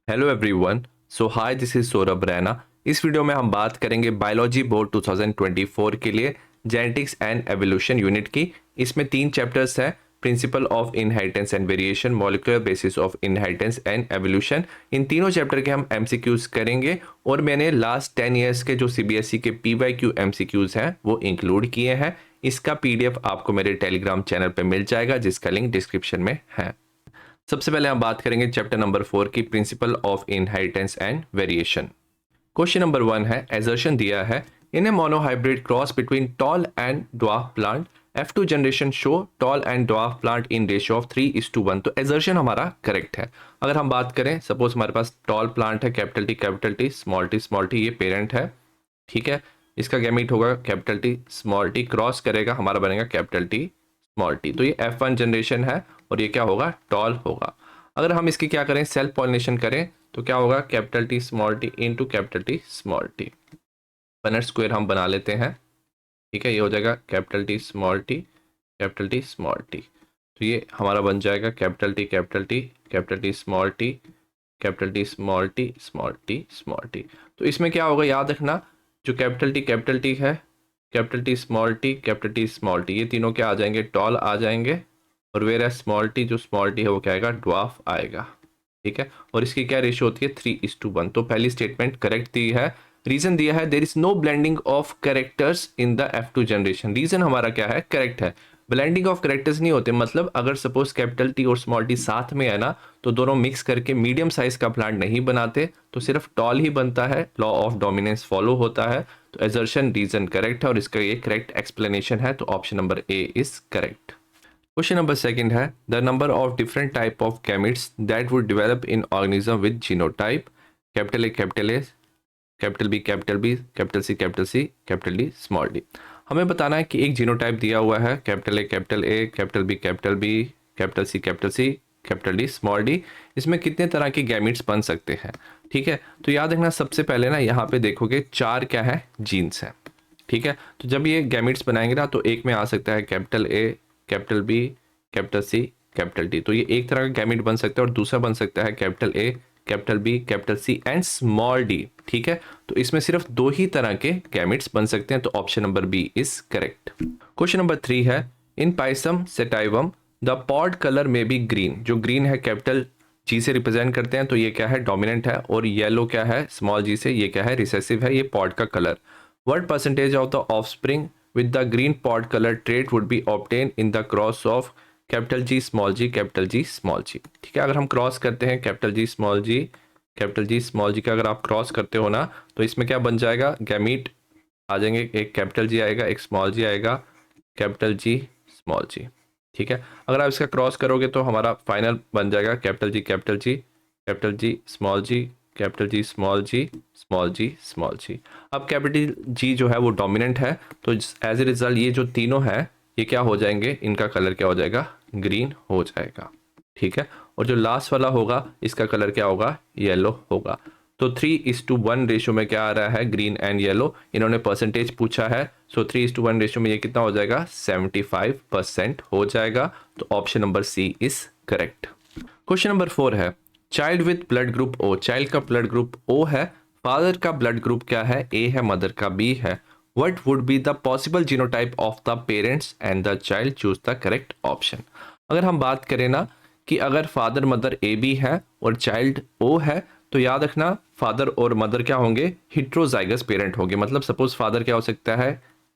Hello everyone. So hi, this is Saurabh Raina. इस video में हम बात करेंगे बायोलॉजी बोर्ड 2024 के लिए जेनेटिक्स एंड एवोल्यूशन यूनिट की। इसमें 3 चैप्टर्स हैं। Principle of inheritance and variation, molecular basis of inheritance and evolution. इन तीनों चैप्टर के हम एमसीक्यूज करेंगे और मैंने लास्ट 10 ईयर्स के जो सीबीएसई के पीवाईक्यू एमसीक्यूज हैं वो इंक्लूड किए हैं। इसका पीडीएफ आपको मेरे टेलीग्राम चैनल पर मिल जाएगा, जिसका लिंक डिस्क्रिप्शन में है। सबसे पहले हम बात करेंगे चैप्टर नंबर 4 की, principle of inheritance and variation. Question number 1 है, एजर्शन दिया है in a monohybrid cross between tall and dwarf plant F2 generation show tall and dwarf plant in ratio of 3:1। तो एजर्शन हमारा करेक्ट है। अगर हम बात करें, सपोज हमारे पास टॉल प्लांट है, कैपिटल टी स्मॉल टी, ये पेरेंट है, ठीक है। इसका गैमीट होगा capital T small T, cross करेगा, हमारा बनेगा कैपिटल टी स्मॉल टी। तो ये F1 जनरेशन है और ये क्या होगा, टॉल होगा। अगर हम इसकी क्या करें, सेल्फ पॉलिनेशन करें, तो क्या होगा, capital T small T into capital T small T. Punnett square हम बना लेते हैं, ठीक है। ये हो जाएगा capital T small T capital T small T. तो ये हमारा बन जाएगा capital T capital T capital T small T capital T small T small T small T. तो इसमें क्या होगा, याद रखना, जो कैपिटल टी है, capital T capital T small T, ये तीनों क्या आ जाएंगे, टॉल आ जाएंगे। और वेर स्मॉल टी, जो स्मॉल टी है वो क्या आएगा, ड्वार्फ आएगा, ठीक है। और इसकी क्या रेशियो होती है, 3:1। तो पहली स्टेटमेंट करेक्ट दी है। रीजन दिया है, there is no blending of characters in the F2 generation. Reason हमारा क्या है, करेक्ट है। ब्लेंडिंग ऑफ कैरेक्टर्स नहीं होते, मतलब अगर सपोज कैपिटल टी और स्मॉल टी साथ में है ना, तो दोनों मिक्स करके मीडियम साइज का प्लांट नहीं बनाते, तो सिर्फ टॉल ही बनता है, लॉ ऑफ डोमिनेंस फॉलो होता है। तो एजर्शन रीजन करेक्ट है और इसका ये करेक्ट एक्सप्लेनेशन है। तो option number A is correct. Question number 2 है, the number of different type of gametes that would develop in organism with genotype capital A capital B capital C capital D small d. हमें बताना है कि एक genotype दिया हुआ है, capital A capital B capital C capital D small d. इसमें कितने तरह के गैमेट्स बन सकते हैं, ठीक है। तो याद रखना, सबसे पहले ना यहाँ पे देखोगे 4 क्या है, जीन्स हैं, ठीक है। तो जब ये गैमेट्स बनाएंगे ना, तो एक में आ सकता है capital A capital B capital C capital D. तो ये एक तरह का गैमेट बन सकता है और दूसरा बन सकता है capital A capital B capital C and small d, ठीक है। तो इसमें सिर्फ 2 ही तरह के गैमेट्स बन सकते हैं। तो option number B is correct. Question number 3 है, in Pisum sativum the pod colour में बी ग्रीन। जो ग्रीन है कैपिटल जी से रिप्रेजेंट करते हैं, तो ये क्या है, डोमिनेंट है। और येलो क्या है, स्मॉल जी से, ये क्या है, रिसेसिव है। ये पॉड का colour. What percentage of the offspring with the green pod color trait would be obtained in the cross of capital G small G, ठीक है। अगर हम क्रॉस करते हैं कैपिटल जी स्मॉल जी का, अगर आप क्रॉस करते हो ना, तो इसमें क्या बन जाएगा, गैमीट आ जाएंगे। एक कैपिटल जी आएगा, एक स्मॉल जी आएगा, कैपिटल जी स्मॉल जी, ठीक है। अगर आप इसका क्रॉस करोगे तो हमारा फाइनल बन जाएगा capital G small G capital G small जी। अब कैपिटल जी जो है वो डोमिनेंट है, तो एज ए रिजल्ट ये जो तीनों है, ये क्या हो जाएंगे, इनका कलर क्या हो जाएगा, ग्रीन हो जाएगा, ठीक है। और जो लास्ट वाला होगा, इसका कलर क्या होगा, येलो होगा। तो 3:1 रेशियो में क्या आ रहा है, ग्रीन एंड येलो। इन्होंने परसेंटेज पूछा है, सो 3:1 रेशियो में ये कितना हो जाएगा, 75% हो जाएगा। तो option number C is correct. Question number 4 है, child with blood group O. Child का ब्लड ग्रुप ओ है, फादर का ब्लड ग्रुप क्या है, ए है, मदर का बी है। What would be the possible genotype of the parents and the child, choose the correct option. अगर हम बात करें ना कि अगर फादर मदर ए बी है और चाइल्ड ओ है, तो याद रखना, फादर और मदर क्या होंगे, हिट्रोजाइगस पेरेंट होंगे। मतलब सपोज फादर क्या हो सकता है,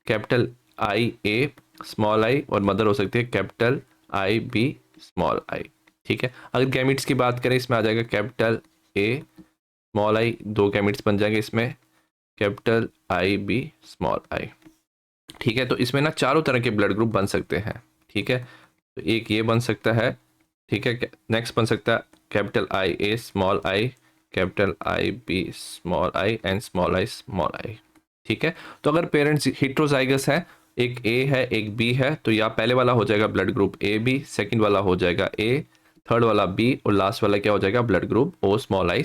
कैपिटल आई ए स्मॉल आई, और मदर हो सकती है capital I B small i, ठीक है। अगर गैमिट्स की बात करें, इसमें आ जाएगा capital A small i, 2 gametes बन जाएंगे इसमें, capital I B small i, ठीक है। तो इसमें ना चारों तरह के ब्लड ग्रुप बन सकते हैं, ठीक है। तो एक ये बन सकता है, ठीक है। नेक्स्ट बन सकता है capital I A small I capital I B small i and small i, ठीक है। तो अगर पेरेंट्स हिट्रोजाइगस है, एक ए है एक बी है, तो या पहले वाला हो जाएगा blood group A B, second वाला हो जाएगा ए, थर्ड वाला बी, और लास्ट वाला क्या हो जाएगा, ब्लड ग्रुप ओ स्मॉल आई।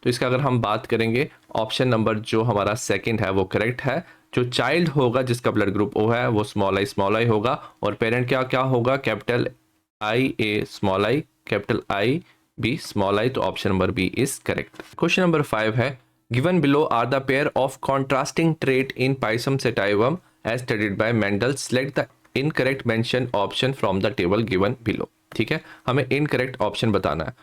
तो इसका अगर हम बात करेंगे, ऑप्शन नंबर जो हमारा सेकंड है वो करेक्ट है। जो चाइल्ड होगा जिसका ब्लड ग्रुप ओ है, वो स्मॉल आई होगा, और पेरेंट क्या क्या होगा, capital I A small I capital I B small आई, तो option number B is correct. Question number 5 है given below are the pair of contrasting trait in Pisum sativum as studied by Mendel, select the incorrect mention option from the table given below. ठीक है, हमें incorrect option बताना है।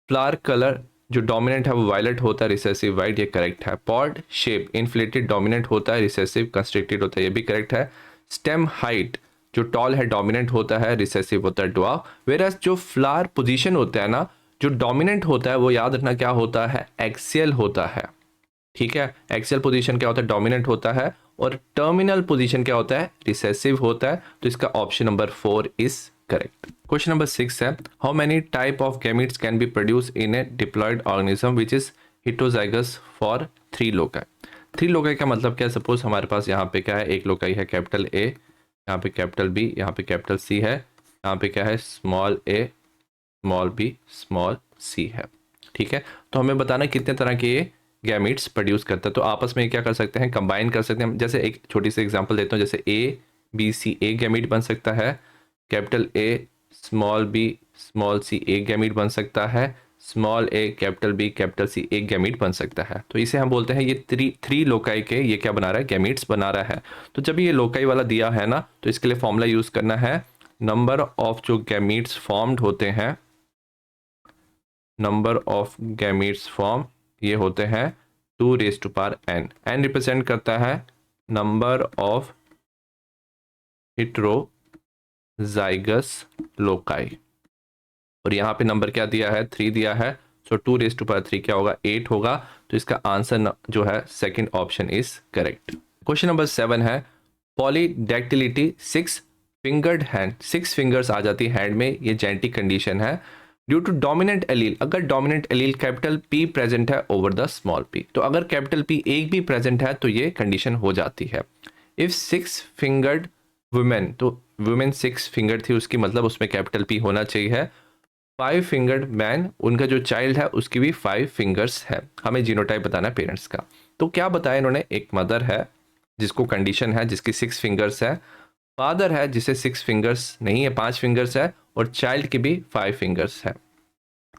Flower colour जो dominant है वो violet होता है, रिसेसिव वाइट, ये करेक्ट है। पॉड शेप इन्फ्लेटेड डोमिनेंट होता है, रिसेसिव कंस्ट्रिक्टेड होता है, ये भी करेक्ट है। स्टेम हाइट जो टॉल है डोमिनेंट होता है, रिसेसिव होता है, ड्वार्फ। वेरएस जो फ्लावर पोजीशन होता है ना, जो डोमिनेंट होता है वो याद रखना क्या होता है, एक्सियल होता है। ठीक है, एक्सियल पोजीशन क्या होता है, डोमिनेंट होता है, और टर्मिनल पोजीशन क्या होता है, रिसेसिव होता है। तो इसका option number 4 is correct. Question number 6 है how many type of gametes can be produce in a diploid organism which is heterozygous for 3 loci. 3 loci का मतलब क्या है, सपोज हमारे पास यहाँ पे क्या है, एक लोकाई है कैपिटल ए, यहाँ पे कैपिटल बी, यहाँ पे कैपिटल सी है, यहाँ पे क्या है स्मॉल ए स्मॉल बी स्मॉल सी है। ठीक है, तो हमें बताना कितने तरह के ये गैमीट्स प्रोड्यूस करता है। तो आपस में क्या कर सकते हैं, कंबाइन कर सकते हैं। जैसे एक छोटी सी एग्जांपल देता हूँ, जैसे ए बी सी एक गैमीट बन सकता है, capital A small B small C एक गैमीट बन सकता है, small A capital B capital C एक गैमीट बन सकता है। तो इसे हम बोलते हैं ये थ्री लोकाई के ये क्या बना रहा है, गैमीट्स बना रहा है। तो जब ये लोकाई वाला दिया है ना, तो इसके लिए फॉर्मूला यूज करना है, नंबर ऑफ जो गैमीट्स फॉर्म्ड होते हैं, नंबर ऑफ गैमीट्स फॉर्म ये होते हैं 2⁻n। n रिप्रेजेंट करता है नंबर ऑफ हेटेरोजाइगस लोकाई, और यहाँ पे नंबर क्या दिया है, 3 दिया है। सो 2⁻3 क्या होगा, 8 होगा। तो इसका आंसर जो है second option is correct. Question number 7 है पॉलीडैक्टिलिटी 6 फिंगर्ड हैंड, 6 फिंगर्स आ जाती है हैंड में, ये जेनेटिक कंडीशन है ड्यू टू डोमिनेंट एलील। अगर dominant allele capital P present है ओवर द स्मॉल पी, तो अगर कैपिटल पी एक भी प्रेजेंट है तो ये कंडीशन हो जाती है। इफ 6 फिंगर्ड वुमेन, तो वुमेन 6 फिंगर थी उसकी मतलब उसमें कैपिटल पी होना चाहिए है। 5 फिंगर्ड मैन, उनका जो चाइल्ड है उसकी भी 5 फिंगर्स है। हमें जीनोटाइप बताना है पेरेंट्स का। तो क्या बताया इन्होंने, एक मदर है जिसको कंडीशन है जिसकी 6 फिंगर्स है, फादर है जिसे 6 फिंगर्स नहीं है 5 फिंगर्स है, और चाइल्ड की भी 5 फिंगर्स है।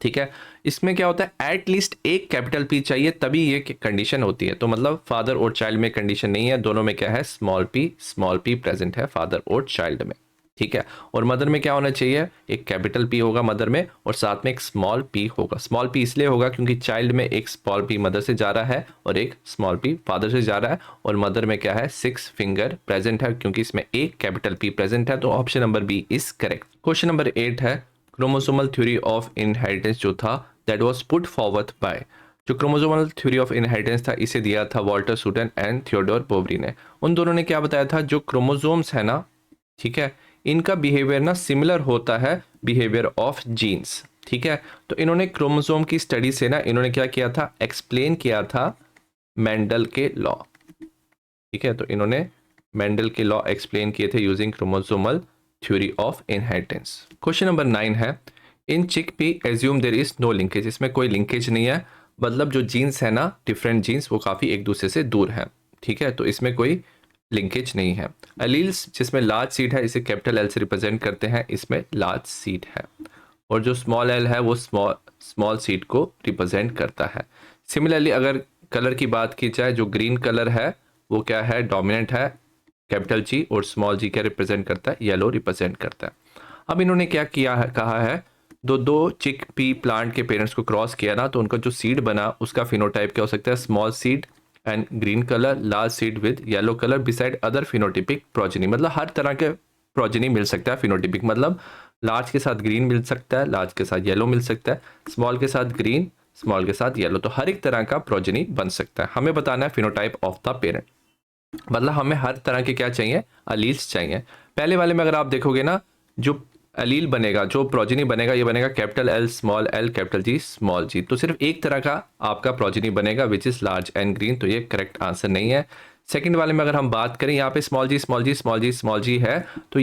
ठीक है, इसमें क्या होता है एटलीस्ट एक कैपिटल पी चाहिए तभी ये कंडीशन होती है। तो मतलब फादर और चाइल्ड में कंडीशन नहीं है, दोनों में क्या है स्मॉल पी प्रेजेंट है फादर और चाइल्ड में। ठीक है, और मदर में क्या होना चाहिए, एक कैपिटल पी होगा मदर में और साथ में एक स्मॉल पी होगा। स्मॉल पी इसलिए होगा क्योंकि चाइल्ड में एक स्मॉल पी मदर से जा रहा है और एक स्मॉल पी फादर से जा रहा है, और मदर में क्या है 6 फिंगर प्रेजेंट है क्योंकि इसमें एक कैपिटल पी प्रेजेंट है। तो option number B is correct. Question number 8 है क्रोमोसोमल थ्योरी ऑफ इनहेरिटेंस जो था that was put forward by, जो क्रोमोसोमल थ्योरी ऑफ इनहेरिटेंस था इसे दिया था Walter Sutton and Theodore Boveri ने। उन दोनों ने क्या बताया था, जो क्रोमोसोम्स है ना, ठीक है, इनका बिहेवियर ना सिमिलर होता है बिहेवियर ऑफ जीन्स। ठीक है, तो इन्होंने क्रोमोसोम की स्टडी से ना इन्होंने क्या किया था, एक्सप्लेन किया था मेंडल के लॉ। ठीक है, तो इन्होंने मेंडल के लॉ एक्सप्लेन किए थे using chromosomal theory of inheritance. Question number 9 है in chickpea assume there is no linkage, इसमें कोई लिंकेज नहीं है, मतलब जो जीन्स है ना डिफरेंट जीन्स वो काफ़ी एक दूसरे से दूर है। ठीक है, तो इसमें कोई लिंकेज नहीं है। एलील्स जिसमें लार्ज सीड है इसे कैपिटल एल से रिप्रेजेंट करते हैं, इसमें लार्ज सीड है, और जो स्मॉल एल है वो स्मॉल सीड को रिप्रेजेंट करता है। सिमिलरली अगर कलर की बात की जाए, जो ग्रीन कलर है वो क्या है, डोमिनेंट है कैपिटल जी, और स्मॉल जी क्या रिप्रेजेंट करता है, येलो रिप्रेजेंट करता है। अब इन्होंने क्या किया है, कहा है दो चिक पी प्लांट के पेरेंट्स को क्रॉस किया ना, तो उनका जो सीड बना उसका फिनोटाइप क्या हो सकता है, small seed and green colour, large seed with yellow colour beside other phenotypic progeny. मतलब हर तरह के प्रोजेनी मिल सकता है। फिनोटिपिक मतलब लार्ज के साथ ग्रीन मिल सकता है, लार्ज के साथ येलो मिल सकता है, स्मॉल के साथ ग्रीन, स्मॉल के साथ येलो, तो हर एक तरह का प्रोजेनी बन सकता है। हमें बताना है फिनोटाइप ऑफ द पेरेंट, मतलब हमें हर तरह के क्या चाहिए, अलील्स चाहिए। पहले वाले में अगर आप देखोगे ना, जो अलील बनेगा, जो प्रोजेनी बनेगा, ये बनेगा capital L capital G small G, तो सिर्फ एक तरह का आपका प्रोजेनी बनेगा which is large and green, तो ये करेक्ट आंसर नहीं है। सेकंड वाले में अगर हम बात करें, यहाँ पे स्मॉल जी स्मॉल जी स्मॉल जी स्मॉल जी है, तो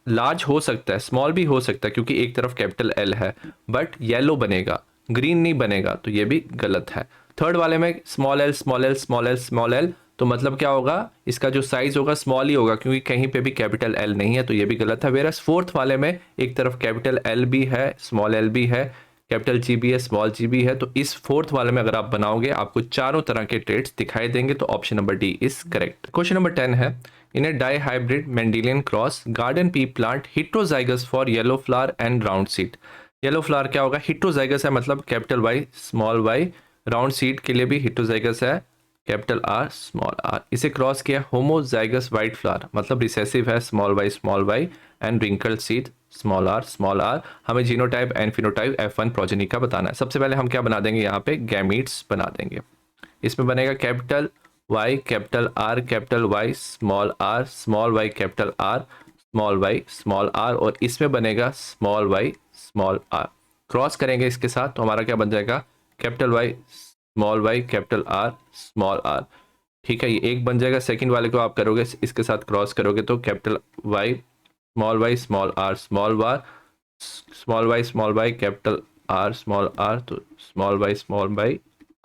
लार्ज हो सकता है, स्मॉल भी हो सकता है क्योंकि एक तरफ कैपिटल एल है, बट येलो बनेगा, ग्रीन नहीं बनेगा, तो ये भी गलत है। थर्ड वाले में small L small L small L small L, तो मतलब क्या होगा, इसका जो साइज होगा स्मॉल ही होगा क्योंकि कहीं पे भी कैपिटल एल नहीं है, तो ये भी गलत है। वेरस फोर्थ वाले में एक तरफ कैपिटल एल भी है, स्मॉल एल भी है, कैपिटल जी भी है, स्मॉल जी भी है। तो इस फोर्थ वाले में अगर आप बनाओगे आपको चारों तरह के ट्रेड्स दिखाई देंगे। तो option number D is correct. Question number 10 है, in a dihybrid Mendelian cross garden pea plant heterozygous for yellow flower and round seed. Yellow flower क्या होगा, हिट्रोजाइगस है, मतलब capital Y small Y. Round seed के लिए भी heterozygous है, capital R small R. इसे क्रॉस किया होमोजाइगस वाइट फ्लावर, मतलब रिसेसिव है, small Y and wrinkled seed small R. हमें genotype and phenotype F1 progeny का बताना है। सबसे पहले हम क्या बना देंगे, यहाँ पे गैमीट्स बना देंगे। इसमें बनेगा capital Y capital Y small y capital R small r, और इसमें बनेगा small y small r. Cross करेंगे इसके साथ तो हमारा क्या बन जाएगा, capital Y capital R small r. ठीक है, ये एक बन जाएगा। सेकंड वाले को आप करोगे, इसके साथ क्रॉस करोगे तो capital Y small r small y capital R small r, तो स्मॉल वाई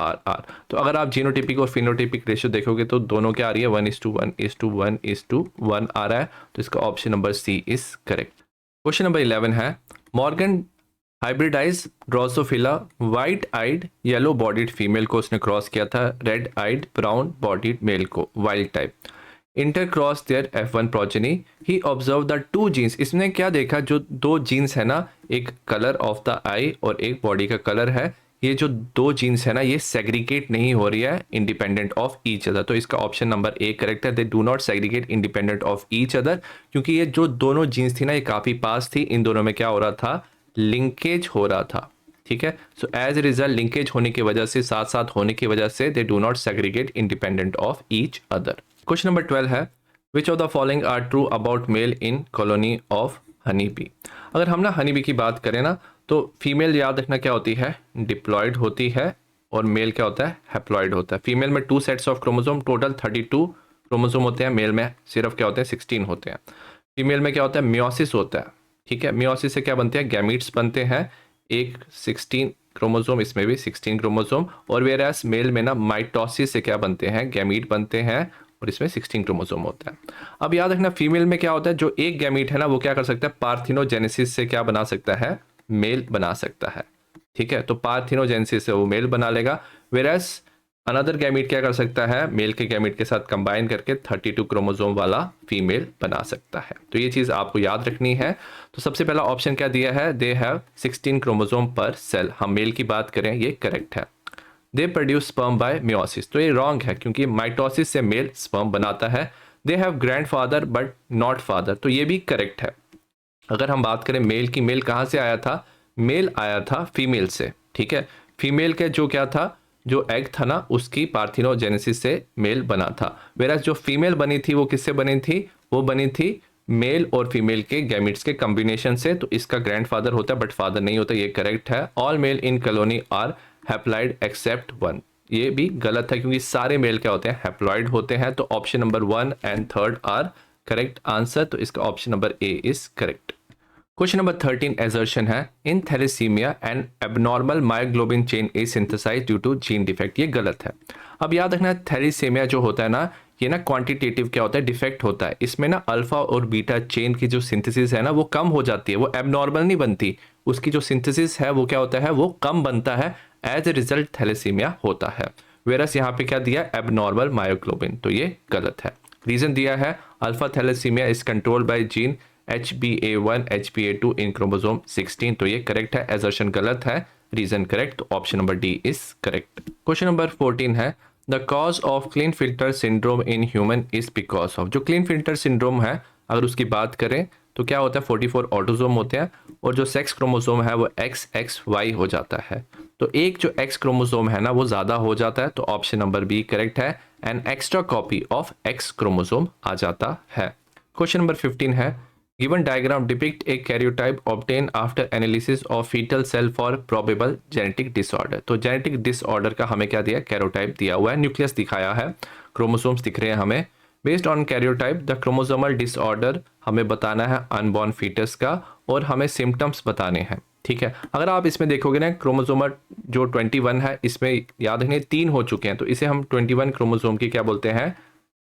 आर आर। तो अगर आप जीनोटिपिक और फिनोटिपिक रेशियो देखोगे तो दोनों क्या आ रही है, 1:1:1:1 आ रहा है। तो इसका option number C is correct. Question number 11 है, Morgan hybridise Drosophila white eyed yellow bodied female को उसने क्रॉस किया था red eyed brown bodied male को, wild type. Intercross their F1 progeny, he observe the two genes. इसने क्या देखा, जो दो जीन्स है ना, एक कलर ऑफ द आई और एक बॉडी का कलर है, ये जो दो जीन्स है ना ये सेग्रीगेट नहीं हो रही है इंडिपेंडेंट ऑफ ईच अदर। तो इसका ऑप्शन नंबर ए करेक्ट है, दे do not segregate independent of each other, क्योंकि ये जो दोनों जीन्स थी ना ये काफी पास थी, इन दोनों में क्या हो रहा था, लिंकेज हो रहा था। ठीक है, so as a result linkage होने की वजह से, साथ साथ होने की वजह से, they do not segregate independent of each other. Question number 12 है, which of the following are true about male in colony of honey bee. अगर हम ना हनी बी की बात करें ना तो फीमेल याद रखना क्या होती है, डिप्लॉयड होती है, और मेल क्या होता है, हैप्लॉयड होता है। फीमेल में 2 sets of chromosome, total 32 chromosome होते हैं। मेल में सिर्फ क्या होते हैं, 16 होते हैं। फीमेल में क्या होता है, मियोसिस होता है। ठीक है, मियोसिस से क्या बनते हैं, गैमीट्स बनते हैं, एक 16 क्रोमोसोम, इसमें भी 16 क्रोमोसोम। और वेरास मेल में ना माइटोसिस से क्या बनते हैं, गैमीट बनते हैं, और इसमें 16 क्रोमोसोम होता है। अब याद रखना फीमेल में क्या होता है, जो एक गैमीट है ना वो क्या कर सकता है, पार्थिनोजेनेसिस से क्या बना सकता है, मेल बना सकता है। ठीक है, तो पार्थिनोजेनेसिस से वो मेल बना लेगा। वेरास अनदर गैमीट क्या कर सकता है, मेल के गैमीट के साथ कंबाइन करके 32 क्रोमोसोम वाला फीमेल बना सकता है। तो ये चीज आपको याद रखनी है। तो सबसे पहला ऑप्शन क्या दिया है, दे हैव 16 क्रोमोसोम पर सेल। हम मेल की बात करें ये करेक्ट है। They produce sperm bye meiosis, तो ये रॉन्ग है क्योंकि माइटोसिस से मेल स्पर्म बनाता है। They have grandfather but not father, तो ये भी करेक्ट है। अगर हम बात करें मेल की, मेल कहाँ से आया था, मेल आया था फीमेल से। ठीक है, फीमेल के जो क्या था, जो एग था ना उसकी पार्थिनोजेनेसिस से मेल बना था। वेराज जो फीमेल बनी थी वो किससे बनी थी, वो बनी थी मेल और फीमेल के गैमिट्स के कॉम्बिनेशन से। तो इसका ग्रैंडफादर होता है बट फादर नहीं होता, ये करेक्ट है। All male in colony are haploid except 1, ये भी गलत है क्योंकि सारे मेल क्या होते हैं, हैप्लॉइड होते हैं। तो option number 1 and 3 are correct answer. तो इसका option number A is correct. Question number 13 assertion है, in thalassemia and abnormal myoglobin chain is synthesised due to gene defect, ये गलत है। अब याद रखना थैलेसीमिया जो होता है ना ये ना क्वांटिटेटिव क्या होता है, डिफेक्ट होता है। इसमें ना अल्फा और बीटा चेन की जो सिंथेसिस है ना वो कम हो जाती है, वो एबनॉर्मल नहीं बनती, उसकी जो सिंथेसिस है वो क्या होता है, वो कम बनता है। एज ए रिजल्ट थैलेसीमिया होता है। वेरस यहाँ पे क्या दिया, एबनॉर्मल मायोग्लोबिन, तो ये गलत है। रीजन दिया है alpha thalassaemia is controlled by gene HbA1 HbA2 in chromosome 16, तो ये करेक्ट है। एजर्शन गलत है, रीजन करेक्ट। तो option number D is correct. Question number 14 है, the cause of Klinefelter syndrome in human is because of. जो Klinefelter syndrome है अगर उसकी बात करें तो क्या होता है, 44 ऑटोसोम होते हैं और जो सेक्स क्रोमोसोम है वो XXY हो जाता है। तो एक जो X क्रोमोसोम है ना वो ज्यादा हो जाता है, तो ऑप्शन नंबर बी करेक्ट है। An extra copy of X chromosome आ जाता है। क्वेश्चन नंबर 15 है, given diagram depict a karyotype obtain after analysis of foetal cell for probable genetic disorder. तो जेनेटिक डिसऑर्डर का हमें क्या दिया, कैरियोटाइप दिया हुआ है, न्यूक्लियस दिखाया है, क्रोमोसोम्स दिख रहे हैं हमें। Based on karyotype the chromosomal disorder हमें बताना है अनबॉर्न फीटस का, और हमें सिम्टम्स बताने हैं। ठीक है, अगर आप इसमें देखोगे ना क्रोमोसोमल जो 21 है इसमें याद रखने 3 हो चुके हैं, तो इसे हम 21 क्रोमोसोम की क्या बोलते हैं,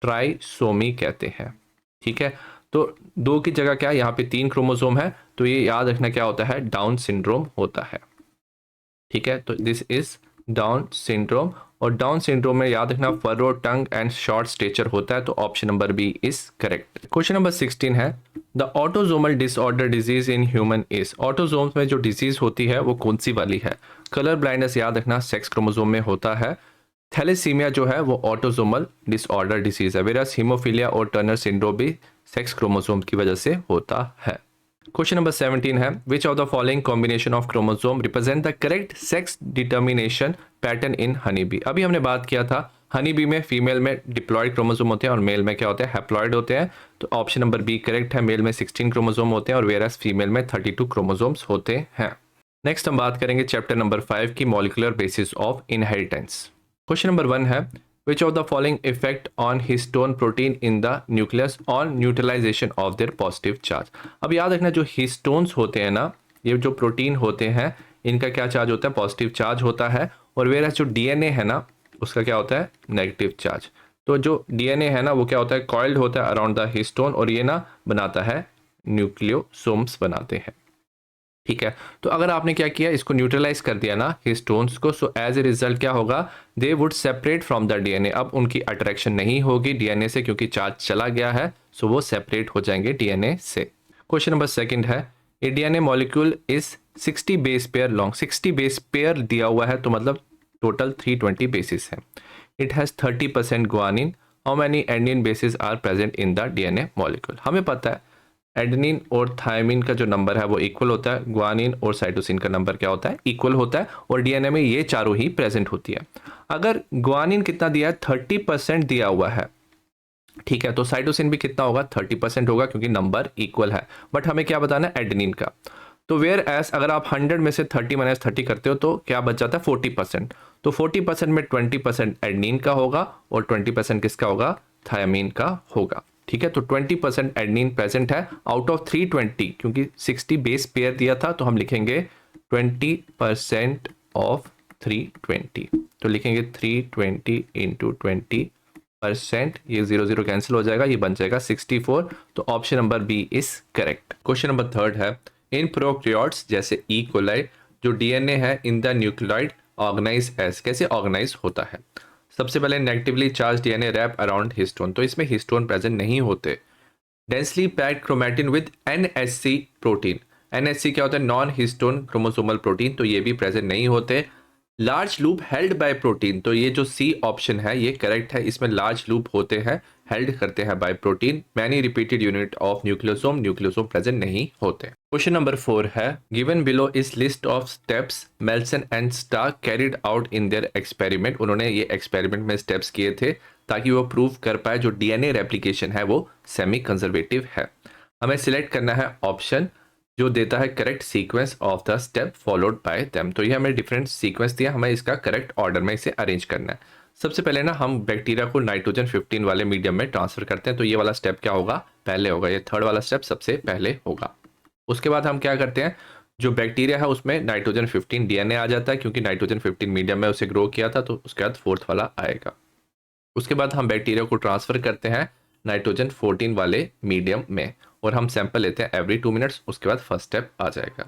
ट्राइसोमी कहते हैं। ठीक है, तो 2 की जगह क्या है, यहाँ पे 3 क्रोमोसोम है, तो ये याद रखना क्या होता है, डाउन सिंड्रोम होता है। ठीक है, तो दिस इज डाउन सिंड्रोम। और डाउन सिंड्रोम में याद रखना furrow tongue and short stature होता है, तो option number B is correct. Question number 16 है the autosomal disorder disease in human is. Autosomes में जो डिजीज होती है वो कौन सी वाली है? कलर ब्लाइंडनेस याद रखना सेक्स क्रोमोसोम में होता है। थैलेसीमिया जो है वो ऑटोजोमल डिसऑर्डर डिजीज है, वेरस हीमोफीलिया और टर्नर सिंड्रोम भी सेक्स क्रोमोसोम की वजह से होता है। क्वेश्चन नंबर 17 है which of the following combination of chromosome represent the correct sex determination pattern in honey bee. अभी हमने बात किया था हनी बी में फीमेल में डिप्लॉयड क्रोमोसोम होते हैं और मेल में क्या होते हैं? हैप्लॉयड होते हैं। तो ऑप्शन नंबर बी करेक्ट है, मेल में 16 क्रोमोसोम होते हैं और वेरस फीमेल में 32 क्रोमोसोम्स होते हैं। नेक्स्ट हम बात करेंगे चैप्टर नंबर 5 की molecular basis of inheritance. Question number 1 है which of the following effect on histone protein in the nucleus on neutralization of their positive charge. अब याद रखना जो हिस्टोन्स होते हैं ना, ये जो प्रोटीन होते हैं इनका क्या चार्ज होता है? पॉजिटिव चार्ज होता है। और वेरस जो डीएनए है ना उसका क्या होता है? Negative charge. तो जो डीएनए है ना वो क्या होता है? कॉइल्ड होता है अराउंड द हिस्टोन और ये ना बनाता है न्यूक्लियोसोम्स बनाते हैं। ठीक है, तो अगर आपने क्या किया इसको न्यूट्रलाइज कर दिया ना हिस्टोन्स को, सो एज ए रिजल्ट क्या होगा? They would separate from the DNA. अब उनकी अट्रैक्शन नहीं होगी डीएनए से क्योंकि चार्ज चला गया है, सो वो सेपरेट हो जाएंगे डीएनए से। क्वेश्चन नंबर 2 है a DNA molecule is 60 base pair long. 60 base pair दिया हुआ है तो मतलब टोटल 320 बेसिस है। It has 30% guanine. How many adenine bases are present in the DNA molecule? हमें पता है एडेनिन और थायमिन का जो नंबर है वो इक्वल होता है, ग्वानिन और साइटोसिन का नंबर क्या होता है? इक्वल होता है। और डीएनए में ये चारों ही प्रेजेंट होती है। अगर ग्वानिन कितना दिया है? 30% दिया हुआ है। ठीक है, तो साइटोसिन भी कितना होगा? 30% होगा क्योंकि नंबर इक्वल है। बट हमें क्या बताना है? एडेनिन का। तो वेयर एस अगर आप 100 में से 30 माइनस 30 करते हो तो क्या बच जाता है? 40%। तो 40% में 20% एडेनिन का होगा और 20% किसका होगा? थायमिन का होगा। ठीक है, तो 20% एडेनिन प्रेजेंट है आउट ऑफ 320, क्योंकि 60 बेस पेयर दिया था तो हम लिखेंगे 20% ऑफ 320। तो लिखेंगे 320 इंटू 20%, ये 0 0 कैंसिल हो जाएगा, ये बन जाएगा 64। तो option number B is correct. Question number 3 है इन प्रोकैरियोट्स जैसे ई कोलाई जो डीएनए है in the nucleoid organize as, कैसे ऑर्गेनाइज होता है? सबसे पहले negatively charge DNA wrap around histone, तो इसमें हिस्टोन प्रेजेंट नहीं होते। Densely packed chromatin with NHC protein. NHC क्या होता है? नॉन हिस्टोन क्रोमोसोमल प्रोटीन, तो ये भी प्रेजेंट नहीं होते। Large loop held by protein, तो ये जो सी ऑप्शन है ये करेक्ट है, इसमें लार्ज लूप होते हैं, हेल्ड करते हैं by protein. Many repeated unit of nucleosome, nucleosome present नहीं होते। क्वेश्चन नंबर 4 है given below is list of steps Meselson and Stahl carried out in their experiment. उन्होंने ये एक्सपेरिमेंट में स्टेप्स किए थे ताकि वो प्रूव कर पाए जो डीएनए रेप्लिकेशन है वो सेमी कंजर्वेटिव है। हमें सिलेक्ट करना है ऑप्शन जो देता है correct sequence of the step followed by them. तो ये हमें डिफरेंट सीक्वेंस दिया, हमें इसका करेक्ट ऑर्डर में इसे अरेंज करना है। सबसे पहले ना हम बैक्टीरिया को नाइट्रोजन 15 वाले मीडियम में ट्रांसफर करते हैं, तो ये वाला स्टेप क्या होगा? पहले होगा, ये थर्ड वाला स्टेप सबसे पहले होगा। उसके बाद हम क्या करते हैं, जो बैक्टीरिया है उसमें नाइट्रोजन 15 डीएनए आ जाता है क्योंकि नाइट्रोजन 15 मीडियम में उसे ग्रो किया था, तो उसके बाद फोर्थ वाला आएगा। उसके बाद हम बैक्टीरिया को ट्रांसफर करते हैं नाइट्रोजन 14 वाले मीडियम में और हम सैंपल लेते हैं एवरी 2 मिनट्स। उसके बाद फर्स्ट स्टेप आ जाएगा।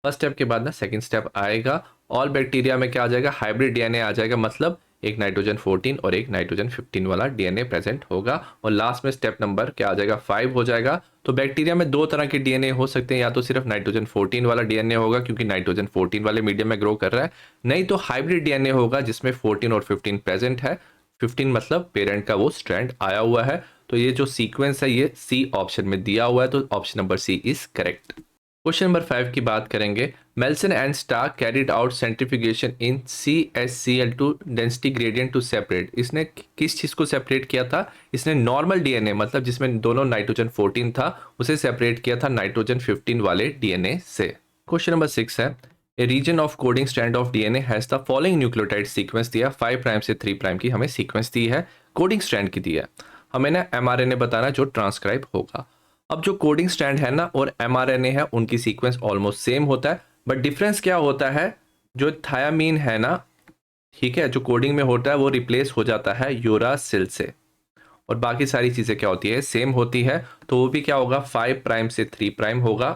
फर्स्ट स्टेप के बाद ना सेकंड स्टेप आएगा। ऑल बैक्टीरिया में क्या आ जाएगा? हाइब्रिड डीएनए आ जाएगा, मतलब एक नाइट्रोजन 14 और एक नाइट्रोजन 15 वाला डीएनए प्रेजेंट होगा। और लास्ट में स्टेप नंबर क्या आ जाएगा? 5 हो जाएगा। तो बैक्टीरिया में 2 तरह के डीएनए हो सकते हैं, या तो सिर्फ नाइट्रोजन 14 वाला डीएनए होगा क्योंकि नाइट्रोजन 14 वाले मीडियम में ग्रो कर रहा है, नहीं तो हाइब्रिड डीएनए होगा जिसमें 14 और 15 प्रेजेंट है। 15 मतलब पेरेंट का वो स्ट्रैंड आया हुआ है। तो ये जो सीक्वेंस है ये सी ऑप्शन में दिया हुआ है, तो option number C is correct. Question number 5 की बात करेंगे Meselson and Stahl carried out centrifugation in CH-Cl2 density gradient to separate. इसने किस चीज को सेपरेट किया था? इसने नॉर्मल डीएनए मतलब जिसमें दोनों नाइट्रोजन 14 था उसे सेपरेट किया था नाइट्रोजन 15 वाले डीएनए से। क्वेश्चन नंबर 6 है a region of coding strand of DNA has the following nucleotide sequence दिया। 5 प्राइम से 3 प्राइम की हमें सीक्वेंस दी है, कोडिंग स्ट्रैंड की दी है। हमें ना एमआरएनए बताना जो ट्रांसक्राइब होगा। अब जो कोडिंग स्ट्रैंड है ना और एमआरएनए है उनकी सीक्वेंस ऑलमोस्ट सेम होता है, बट डिफरेंस क्या होता है? जो थायामीन है ना, ठीक है, जो कोडिंग में होता है वो रिप्लेस हो जाता है यूरासिल से, और बाकी सारी चीजें क्या होती है? सेम होती है। तो वो भी क्या होगा? 5 प्राइम से 3 प्राइम होगा,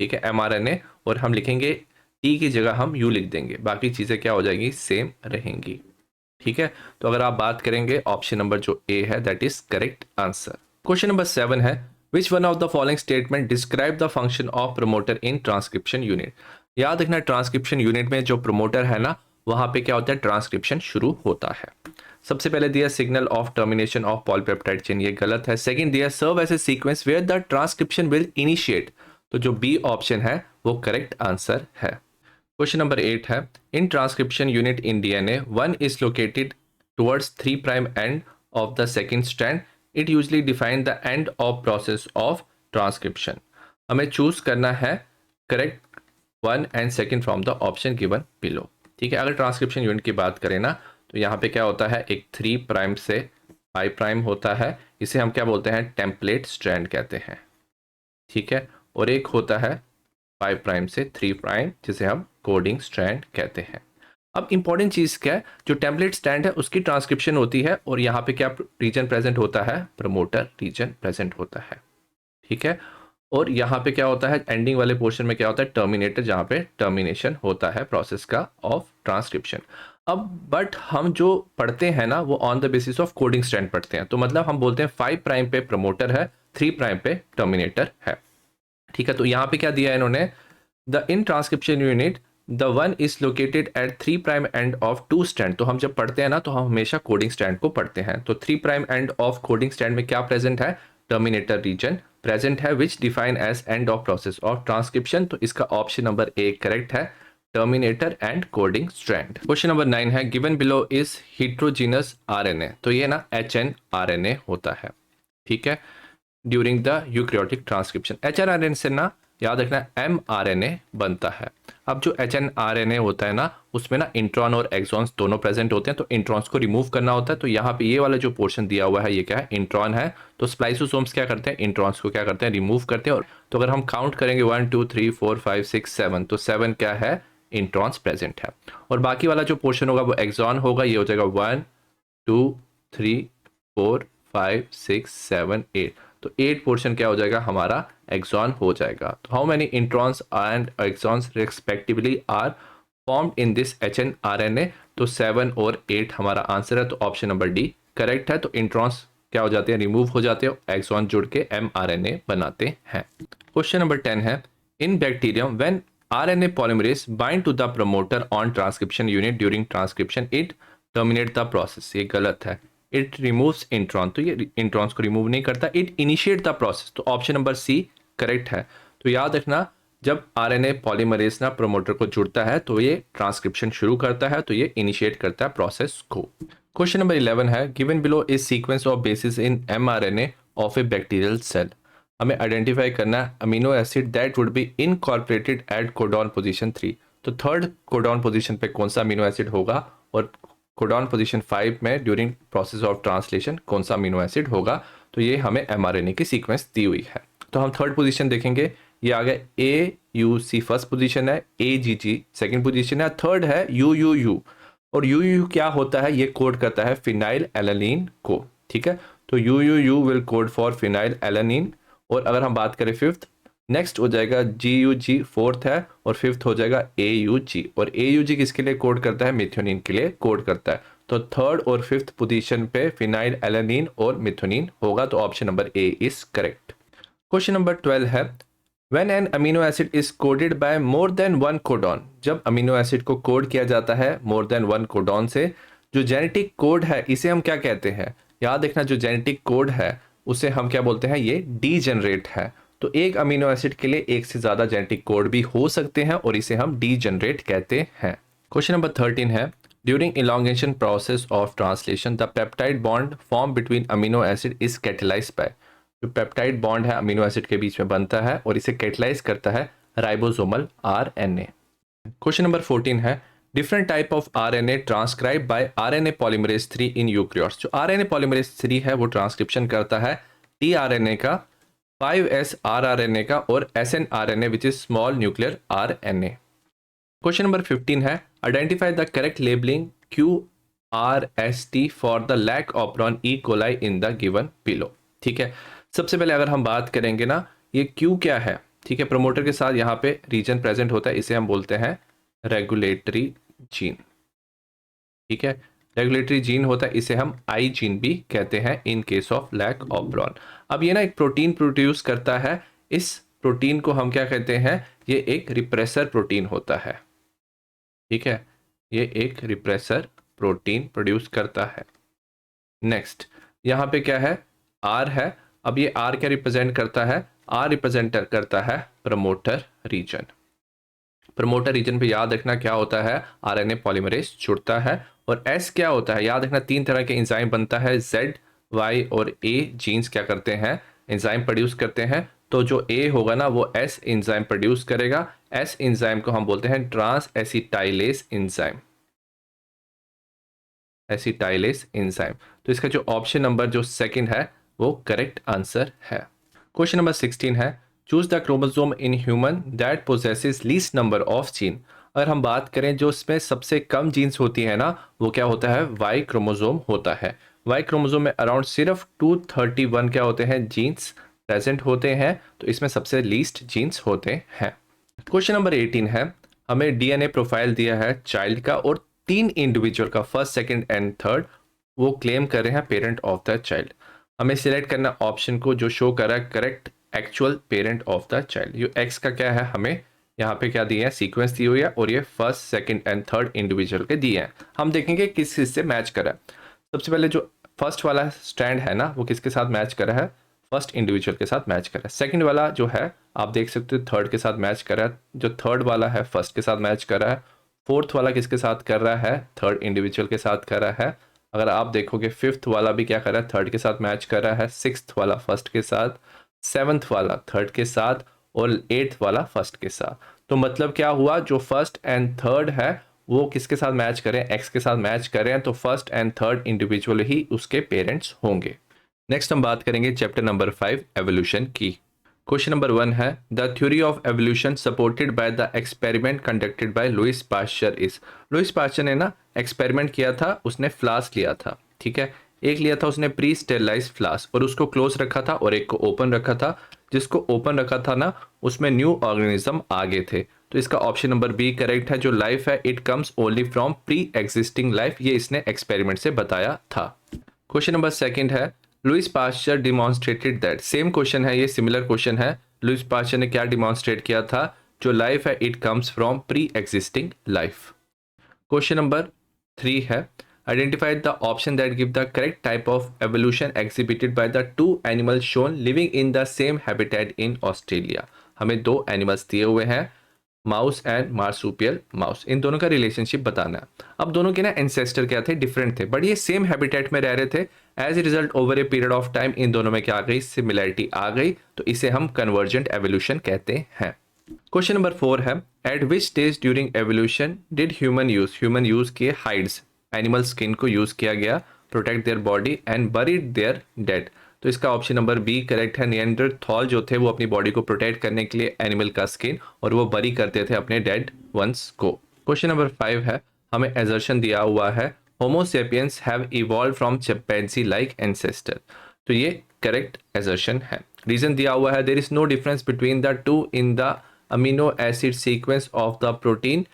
ठीक है, एमआरएनए। और हम लिखेंगे टी की जगह हम यू लिख देंगे, बाकी चीज़ें क्या हो जाएंगी, सेम रहेंगी। ठीक है, तो अगर आप बात करेंगे ऑप्शन नंबर जो ए है that is correct answer. Question number 7 है which one of the following statement describe the function of promoter in transcription unit. याद रखना ट्रांसक्रिप्शन यूनिट में जो प्रमोटर है ना वहां पे क्या होता है, ट्रांसक्रिप्शन शुरू होता है। सबसे पहले दिया signal of termination of polypeptide chain, ये गलत है। सेकंड दिया serve as a sequence where the transcription will initiate, तो जो बी ऑप्शन है वो करेक्ट आंसर है। क्वेश्चन नंबर 8 है in transcription unit in DNA one is located towards 3 prime end of the second strand, it usually define the end of process of transcription. हमें choose करना है correct 1 and second from the option given below. ठीक है, अगर transcription unit की बात करें ना तो यहाँ पे क्या होता है, एक 3 प्राइम से 5 प्राइम होता है, इसे हम क्या बोलते हैं, टेम्पलेट स्ट्रैंड कहते हैं। ठीक है, और एक होता है 5 प्राइम से 3 प्राइम जिसे हम कोडिंग स्ट्रैंड कहते हैं। अब इंपॉर्टेंट चीज़ क्या है, जो टेम्पलेट स्ट्रैंड है उसकी ट्रांसक्रिप्शन होती है और यहाँ पे क्या रीजन प्रेजेंट होता है, प्रमोटर रीजन प्रेजेंट होता है। ठीक है, और यहाँ पे क्या होता है, एंडिंग वाले पोर्शन में क्या होता है, टर्मिनेटर, जहाँ पे टर्मिनेशन होता है प्रोसेस का ऑफ ट्रांसक्रिप्शन। अब बट हम जो पढ़ते हैं ना वो on the basis of coding strand पढ़ते हैं, तो मतलब हम बोलते हैं 5 प्राइम पे प्रमोटर है, 3 प्राइम पे टर्मिनेटर है। ठीक है, तो यहाँ पे क्या दिया है इन्होंने, the in transcription unit the one is located at 3 prime end of 2 strand. तो हम जब पढ़ते हैं ना तो हम हमेशा कोडिंग स्ट्रैंड को पढ़ते हैं, तो 3 prime end of coding strand में क्या प्रेजेंट है, टर्मिनेटर रीजन प्रेजेंट है which define as end of process of transcription. तो इसका ऑप्शन नंबर ए करेक्ट है, terminator and coding strand. Question number 9 है given below is heterogenous RNA, तो ये ना HNRNA होता है। ठीक है, during the eukaryotic transcription HNRNA से ना याद रखना mRNA बनता है। अब जो HNRNA होता है ना उसमें ना इंट्रॉन और एक्सॉन्स दोनों प्रेजेंट होते हैं, तो इंट्रॉन्स को रिमूव करना होता है। तो यहाँ पे ये वाला जो पोर्शन दिया हुआ है ये क्या है, इंट्रॉन है। तो स्प्लाइसोसोम्स क्या करते हैं, इंट्रॉन्स को क्या करते हैं, रिमूव करते हैं। और तो अगर हम काउंट करेंगे 1 2 3 4 5 6 7, तो 7 क्या है, इंट्रॉन्स प्रेजेंट है। और बाकी वाला जो पोर्शन होगा वो एक्सॉन होगा, ये हो जाएगा 1 2 3 4 5 6 7 8, तो 8 पोर्शन क्या हो जाएगा, हमारा एक्सॉन हो जाएगा। तो how many introns and exons respectively are formed in this HNRNA, तो 7 और 8 हमारा आंसर है, तो ऑप्शन नंबर डी करेक्ट है। तो इंट्रॉन्स क्या हो जाते हैं, रिमूव हो जाते हैं, एक्सॉन जुड़ के mRNA बनाते हैं। क्वेश्चन नंबर 10 है in bacterium when RNA polymerase bind to the promoter on transcription unit during transcription it terminate the process, ये गलत है। इट रिमूव्स इंट्रॉन, तो ये इंट्रॉन्स को रिमूव नहीं करता, इट इनिशिएट द प्रोसेस, तो ऑप्शन नंबर सी करेक्ट है। तो याद रखना जब RNA पॉलीमरेज ना प्रोमोटर को जुड़ता है तो ये ट्रांसक्रिप्शन शुरू करता है, तो ये इनिशिएट करता है प्रोसेस को। क्वेश्चन नंबर 11 है given below is sequence of bases in mRNA of a bacterial cell. हमें आइडेंटिफाई करना है amino acid that would be incorporated at codon position 3, तो थर्ड कोडॉन पोजीशन पे कौन सा अमीनो एसिड होगा और कोडॉन पोजीशन 5 में ड्यूरिंग प्रोसेस ऑफ ट्रांसलेशन कौन सा अमीनो एसिड होगा। तो ये हमें mRNA की सीक्वेंस दी हुई है, तो हम थर्ड पोजीशन देखेंगे, ये आ गया AUC फर्स्ट पोजीशन है, AGG सेकंड पोजीशन है, थर्ड है UUU। और UUU क्या होता है, ये कोड करता है फिनाइल एलानिन को। ठीक है, तो UUU will code for phenyl alanine. और अगर हम बात करें फिफ्थ, नेक्स्ट हो जाएगा GUG फोर्थ है, और फिफ्थ हो जाएगा AUG। और AUG किसके लिए कोड करता है, मिथ्योनिन के लिए कोड करता है। तो थर्ड और फिफ्थ पोजीशन पे फिनाइल एलानिन और मिथ्योनिन होगा, तो option number A is correct. Question number 12 है when an amino acid is coded by more than one codon, जब अमीनो एसिड को कोड किया जाता है मोर देन वन कोडॉन से, जो जेनेटिक कोड है इसे हम क्या कहते हैं। याद रखना जो जेनेटिक कोड है उसे हम क्या बोलते हैं, ये डीजेनरेट है। तो एक अमीनो एसिड के लिए एक से ज्यादा जेनेटिक कोड भी हो सकते हैं और इसे हम डीजेनरेट कहते हैं। क्वेश्चन नंबर 13 है during elongation process of translation the peptide bond form between amino acid is catalysed by, जो पेप्टाइड बॉन्ड है अमीनो एसिड के बीच में बनता है और इसे कैटेलाइज करता है राइबोसोमल RNA। क्वेश्चन नंबर 14 है different type of RNA transcribe by RNA polymerase 3 in eukaryotes, जो RNA पॉलीमरेज 3 है वो ट्रांसक्रिप्शन करता है tRNA का, 5S rRNA का और snRNA which is small nuclear RNA। Question number 15 है identify the correct labelling QRST for the lac operon E. coli in the given below. ठीक है, सबसे पहले अगर हम बात करेंगे ना, ये Q क्या है, ठीक है, प्रमोटर के साथ यहाँ पे रीजन प्रेजेंट होता है, इसे हम बोलते हैं रेगुलेटरी जीन। ठीक है, रेगुलेटरी जीन होता है, इसे हम आई जीन भी कहते हैं in case of lac of ब्रॉन। अब ये ना एक प्रोटीन प्रोड्यूस करता है, इस प्रोटीन को हम क्या कहते हैं, ये एक रिप्रेसर प्रोटीन होता है। ठीक है, ये एक रिप्रेसर प्रोटीन प्रोड्यूस करता है। नेक्स्ट यहाँ पे क्या है, आर है। अब ये आर क्या रिप्रेजेंट करता है, आर रिप्रेजेंट करता है प्रमोटर रीजन। प्रमोटर रीजन पे याद रखना क्या होता है, आरएनए पॉलीमरेज जुड़ता है। और एस क्या होता है, याद रखना तीन तरह के एंजाइम बनता है, जेड वाई और ए जीन्स क्या करते हैं, एंजाइम प्रोड्यूस करते हैं। तो जो ए होगा ना वो एस एंजाइम प्रोड्यूस करेगा। एस एंजाइम को हम बोलते हैं trans acetylase enzyme, acetylase enzyme. तो इसका जो ऑप्शन नंबर जो सेकंड है वो करेक्ट आंसर है। क्वेश्चन नंबर 16 है, choose the chromosome in human that possesses least number of gene. अगर हम बात करें जो इसमें सबसे कम जीन्स होती है ना, वो क्या होता है, वाई क्रोमोसोम होता है। वाई क्रोमोसोम में अराउंड सिर्फ 231 क्या होते हैं, जीन्स प्रेजेंट होते हैं। तो इसमें सबसे लीस्ट जीन्स होते हैं। क्वेश्चन नंबर 18 है, हमें डीएनए प्रोफाइल दिया है चाइल्ड का और तीन इंडिविजुअल का, फर्स्ट सेकंड एंड थर्ड, वो क्लेम कर रहे हैं पेरेंट ऑफ द चाइल्ड। हमें सिलेक्ट करना ऑप्शन को जो शो कर रहा है correct actual parent of the child. ये एक्स का क्या है, हमें यहाँ पे क्या दिए हैं, सीक्वेंस दी हुई है और ये first second and third individual के दिए हैं। हम देखेंगे किस किससे मैच कर रहा है। सबसे पहले जो फर्स्ट वाला स्टैंड है ना वो किसके साथ मैच कर रहा है, फर्स्ट इंडिविजुअल के साथ मैच कर रहा है। सेकंड वाला जो है आप देख सकते हो थर्ड के साथ मैच कर रहा है। जो थर्ड वाला है फर्स्ट के साथ मैच कर रहा है। फोर्थ वाला किसके साथ कर रहा है, थर्ड इंडिविजुअल के साथ कर रहा है। अगर आप देखोगे फिफ्थ वाला भी क्या कर रहा है, थर्ड के साथ मैच कर रहा है। सिक्स्थ वाला फर्स्ट के साथ, सेवन्थ वाला थर्ड के साथ और एट्थ वाला फर्स्ट के साथ। तो मतलब क्या हुआ, जो फर्स्ट एंड थर्ड है वो किसके साथ मैच करें, एक्स के साथ मैच करें, तो फर्स्ट एंड थर्ड इंडिविजुअल ही उसके पेरेंट्स होंगे। नेक्स्ट हम बात करेंगे चैप्टर नंबर 5 एवोल्यूशन की। क्वेश्चन नंबर 1 है, the theory of evolution supported by the experiment conducted by Louis Pasteur is. Louis Pasteur ने ना एक्सपेरिमेंट किया था, उसने फ्लास्क लिया था। ठीक है, एक लिया था उसने प्री स्टेरलाइज फ्लास्क और उसको क्लोज रखा था और एक को ओपन रखा था। जिसको ओपन रखा था ना उसमें न्यू ऑर्गेनिज्म आ गए थे। तो इसका ऑप्शन नंबर बी करेक्ट है। जो लाइफ है it comes only from pre existing life, ये इसने एक्सपेरिमेंट से बताया था। क्वेश्चन नंबर सेकंड है, लुइस पास्चर डिमॉन्स्ट्रेटेड दैट। सेम क्वेश्चन है, ये सिमिलर क्वेश्चन है। लुइस पास्चर ने क्या डिमॉन्स्ट्रेट किया था, जो लाइफ है it comes from pre existing life. Question number 3 है, identify the option that give the correct type of evolution exhibited by the two animals shown living in the same habitat in Australia. हमें दो animals दिए हुए हैं, mouse and marsupial mouse, इन दोनों का relationship बताना है। अब दोनों के ना एंसेस्टर क्या थे, डिफरेंट थे, बट ये सेम हैबिटेट में रह रहे थे। As a result over a period of time in दोनों में क्या आ गई, सिमिलैरिटी आ गई। तो इसे हम कन्वर्जेंट एवोल्यूशन कहते हैं। क्वेश्चन नंबर 4 है, at which stage during evolution did human use किए हाइड्स, एनिमल स्किन को यूज किया गया, protect their body and buried their dead. तो इसका ऑप्शन नंबर बी करेक्ट है। निएंडरथॉल जो थे वो अपनी बॉडी को प्रोटेक्ट करने के लिए एनिमल का स्किन और वो बरी करते थे अपने डेड वंस को। क्वेश्चन नंबर 5 है, हमें एजर्शन दिया हुआ है, Homo sapiens have evolve from chimpanzee like ancestor. तो ये करेक्ट एजर्शन है। रीजन दिया हुआ है, there is no difference between the two in the amino acid sequence of the protein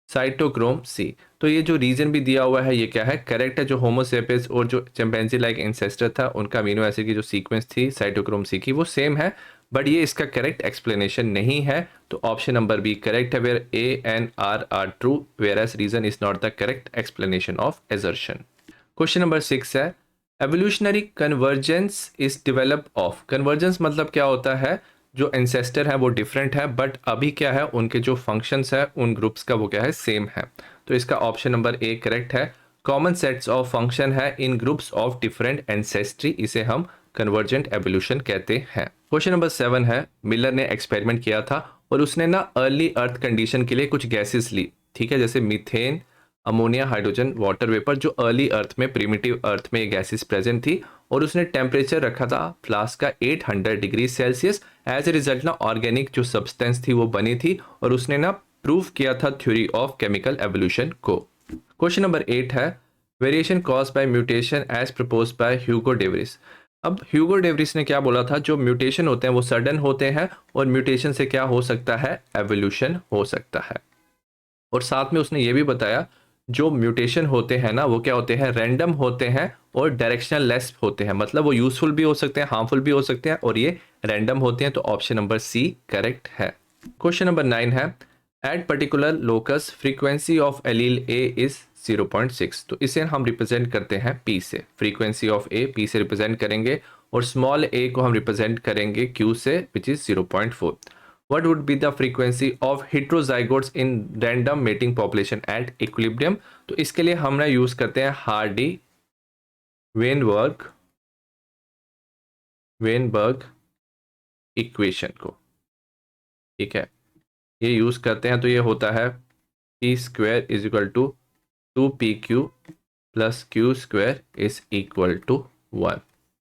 cytochrome C. तो ये जो रीजन भी दिया हुआ है ये क्या है, करेक्ट है। जो होमोसेपियंस और जो चिंपैंजी लाइक एंसेस्टर था उनका अमीनो एसिड की जो सीक्वेंस थी साइटोक्रोम सी की वो सेम है, बट ये इसका करेक्ट एक्सप्लेनेशन नहीं है। तो ऑप्शन नंबर बी करेक्ट है, where A and R true whereas reason is not the correct explanation of assertion. Question number 6 है, evolutionary convergence is develop of. Convergence मतलब क्या होता है, जो एंसेस्टर है वो डिफरेंट है बट अभी क्या है उनके जो फंक्शंस है उन ग्रुप्स का वो क्या है, सेम है। तो इसका ऑप्शन नंबर ए करेक्ट है। कॉमन सेट्स ऑफ फंक्शन है इन ग्रुप्स ऑफ डिफरेंट एंसेस्ट्री, इसे हम कन्वर्जेंट एवोल्यूशन कहते हैं। क्वेश्चन नंबर 7 है, मिलर ने एक्सपेरिमेंट किया था और उसने ना अर्ली अर्थ कंडीशन के लिए कुछ गैसेस ली। ठीक है, जैसे methane, ammonia, hydrogen, water vapour, जो अर्ली अर्थ में प्रिमिटिव अर्थ में ये गैसेस प्रेजेंट थी। और उसने टेम्परेचर रखा था फ्लास्क का 800 degree Celsius. As a result ना ऑर्गेनिक जो सब्सटेंस थी वो बनी थी और उसने ना प्रूव किया था थ्योरी ऑफ केमिकल एवोल्यूशन को। क्वेश्चन नंबर 8 है, variation cause by mutation as propose by Hugo de Vries. अब ह्यूगो डेवरिस ने क्या बोला था, जो म्यूटेशन होते हैं वो सडन होते हैं और म्यूटेशन से क्या हो सकता है, एवोल्यूशन हो सकता है। और साथ में उसने ये भी बताया जो म्यूटेशन होते हैं ना वो क्या होते हैं, रैंडम होते हैं और डायरेक्शनल लेस होते हैं, मतलब वो यूजफुल भी हो सकते हैं, हार्मफुल भी हो सकते हैं, और ये रैंडम होते हैं। तो ऑप्शन नंबर सी करेक्ट है। क्वेश्चन नंबर 9 है at particular locus frequency of allele A is 0.6। तो इसे हम रिप्रेजेंट करते हैं पी से, फ्रीक्वेंसी ऑफ ए पी से रिप्रेजेंट करेंगे, और स्मॉल ए को हम रिप्रेजेंट करेंगे क्यू से which is 0.4। What would be the frequency of heterozygotes in random mating population at equilibrium? तो इसके लिए हम यूज करते हैं हार्डी वेनबर्ग वेनबर्ग इक्वेशन को, ठीक है। ये यूज करते हैं तो ये होता है P square is equal to 2pq plus Q square is equal to 1।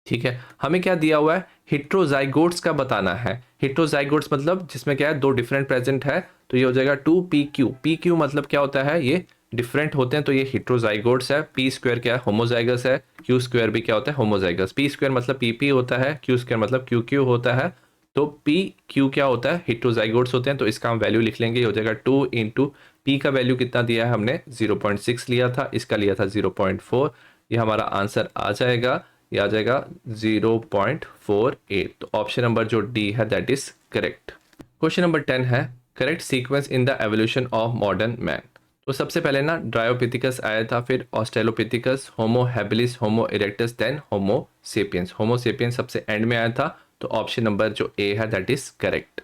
ठीक है, हमें क्या दिया हुआ है, हिट्रोजाइगोट्स का बताना है। हिट्रोजाइगोट्स मतलब जिसमें क्या है, दो डिफरेंट प्रेजेंट है, तो ये हो जाएगा 2pq। pq मतलब क्या होता है, ये डिफरेंट होते हैं, तो ये हिट्रोजाइगोट्स है। पी स्क्वायर क्या है, होमोजाइगस है। क्यू स्क्वायर भी क्या होता है, होमोजाइगस। पी स्क्वायर मतलब पी होता है, क्यू स्क्वायर मतलब क्यू होता है। तो पी क्यू क्या होता है, हिट्रोजाइगोट्स होते हैं। तो इसका हम वैल्यू लिख लेंगे, ये हो जाएगा 2 इंटू पी का वैल्यू कितना दिया है हमने 0.6 लिया था, इसका लिया था 0.4। ये हमारा आंसर आ जाएगा, ये आ जाएगा 0.48। तो ऑप्शन नंबर जो डी है that is correct. Question number 10 है correct sequence in the evolution of modern man. तो सबसे पहले ना ड्रायोपिथिकस आया था, फिर ऑस्ट्रेलोपिथिकस, होमो हैबिलिस, होमो इरेक्टस, देन होमो सेपियंस। होमो सेपियंस सबसे एंड में आया था। तो ऑप्शन नंबर जो ए है दैट इज करेक्ट।